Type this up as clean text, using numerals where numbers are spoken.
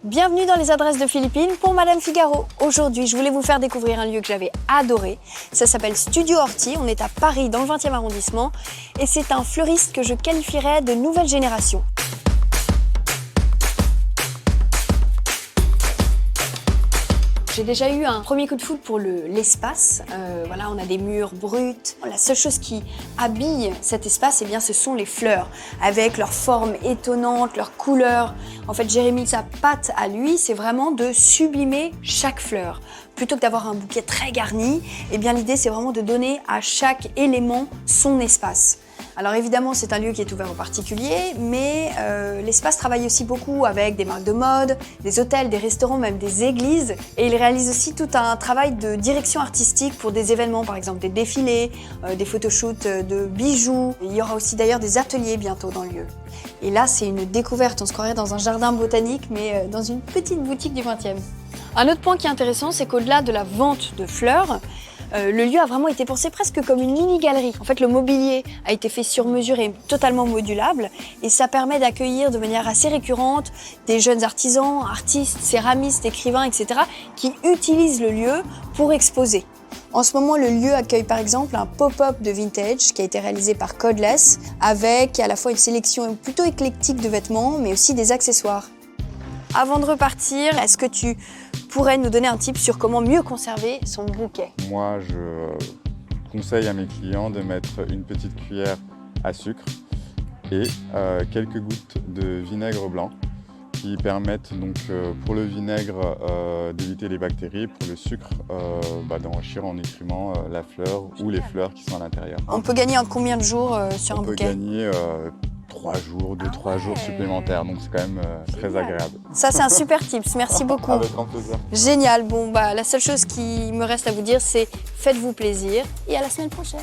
Bienvenue dans les adresses de Philippines pour Madame Figaro. Aujourd'hui, je voulais vous faire découvrir un lieu que j'avais adoré. Ça s'appelle Studio Horty, on est à Paris dans le 20e arrondissement et c'est un fleuriste que je qualifierais de nouvelle génération. J'ai déjà eu un premier coup de foudre pour l'espace. Voilà, on a des murs bruts. La seule chose qui habille cet espace, eh bien, ce sont les fleurs, avec leurs formes étonnantes, leurs couleurs. En fait, Jérémy, sa patte à lui, c'est vraiment de sublimer chaque fleur. Plutôt que d'avoir un bouquet très garni, eh bien, l'idée, c'est vraiment de donner à chaque élément son espace. Alors évidemment, c'est un lieu qui est ouvert aux particuliers, mais l'espace travaille aussi beaucoup avec des marques de mode, des hôtels, des restaurants, même des églises. Et il réalise aussi tout un travail de direction artistique pour des événements, par exemple des défilés, des photoshoots de bijoux. Il y aura aussi d'ailleurs des ateliers bientôt dans le lieu. Et là, c'est une découverte, on se croirait dans un jardin botanique, mais dans une petite boutique du 20e. Un autre point qui est intéressant, c'est qu'au-delà de la vente de fleurs, le lieu a vraiment été pensé presque comme une mini-galerie. En fait, le mobilier a été fait sur mesure et totalement modulable et ça permet d'accueillir de manière assez récurrente des jeunes artisans, artistes, céramistes, écrivains, etc. qui utilisent le lieu pour exposer. En ce moment, le lieu accueille par exemple un pop-up de vintage qui a été réalisé par Codeless avec à la fois une sélection plutôt éclectique de vêtements mais aussi des accessoires. Avant de repartir, est-ce que tu pourrais nous donner un tip sur comment mieux conserver son bouquet? Moi, je conseille à mes clients de mettre une petite cuillère à sucre et quelques gouttes de vinaigre blanc qui permettent donc pour le vinaigre d'éviter les bactéries, pour le sucre d'enrichir en nutriments la fleur ou les fleurs qui sont à l'intérieur. On peut gagner en combien de jours sur un bouquet? On peut gagner 3 jours, 2-3 jours supplémentaires, donc c'est quand même très agréable. Ça, c'est un super tips, merci beaucoup. Avec grand plaisir. Génial, bon la seule chose qui me reste à vous dire, c'est faites-vous plaisir et à la semaine prochaine.